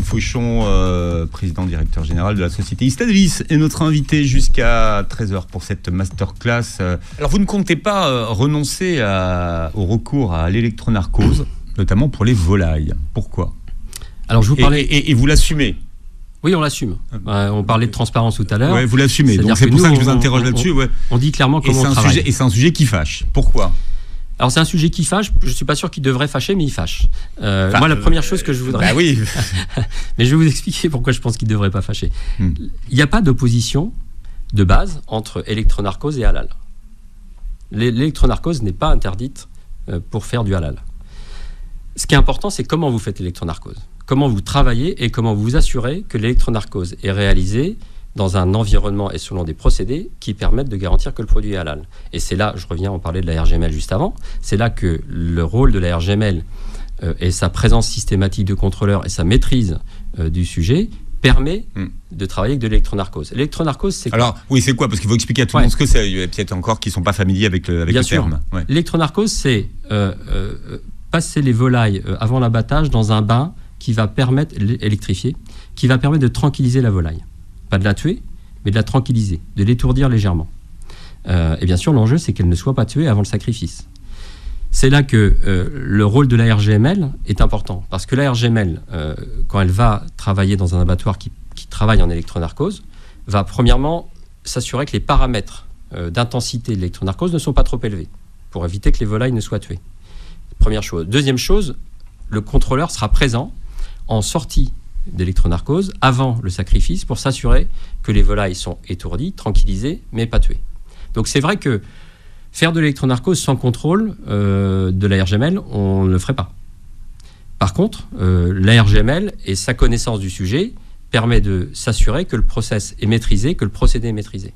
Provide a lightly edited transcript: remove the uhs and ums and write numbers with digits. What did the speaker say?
Frédéric Fauchon, président directeur général de la société Istadvis, est notre invité jusqu'à 13h pour cette masterclass. Alors vous ne comptez pas renoncer au recours à l'électronarcose, notamment pour les volailles. Pourquoi ? Alors je vous parlais... et vous l'assumez ? Oui, on l'assume. On parlait de transparence tout à l'heure. Oui, vous l'assumez. Donc c'est pour ça que je vous interroge là-dessus. Ouais. On dit clairement comment on travaille. Et c'est un sujet qui fâche. Pourquoi ? Alors c'est un sujet qui fâche. Je ne suis pas sûr qu'il devrait fâcher, mais il fâche. Moi, la première chose que je voudrais... Bah oui. Mais je vais vous expliquer pourquoi je pense qu'il ne devrait pas fâcher. Il n'y a pas d'opposition de base entre électronarcose et halal. L'électronarcose n'est pas interdite pour faire du halal. Ce qui est important, c'est comment vous faites l'électronarcose. Comment vous travaillez et comment vous vous assurez que l'électronarcose est réalisée dans un environnement et selon des procédés qui permettent de garantir que le produit est halal. Et c'est là, je reviens, on parlait de la RGML juste avant, c'est là que le rôle de la RGML et sa présence systématique de contrôleur et sa maîtrise du sujet permet de travailler avec de l'électronarcose. L'électronarcose, c'est quoi ? Alors, oui, c'est quoi ? Parce qu'il faut expliquer à tout le monde ce que c'est. Il y a peut-être encore qui ne sont pas familiers avec le terme. Ouais. L'électronarcose, c'est passer les volailles avant l'abattage dans un bain qui va permettre, électrifié, qui va permettre de tranquilliser la volaille. Pas de la tuer, mais de la tranquilliser, de l'étourdir légèrement. Et bien sûr, l'enjeu, c'est qu'elle ne soit pas tuée avant le sacrifice. C'est là que le rôle de la RGML est important. Parce que la RGML, quand elle va travailler dans un abattoir qui travaille en électronarcose, va premièrement s'assurer que les paramètres d'intensité de l'électronarcose ne sont pas trop élevés, pour éviter que les volailles ne soient tuées. Première chose. Deuxième chose, le contrôleur sera présent en sortie d'électronarcose avant le sacrifice pour s'assurer que les volailles sont étourdies, tranquillisées, mais pas tuées. Donc c'est vrai que faire de l'électronarcose sans contrôle de la RGML, on ne le ferait pas. Par contre, la RGML et sa connaissance du sujet permet de s'assurer que le process est maîtrisé, que le procédé est maîtrisé.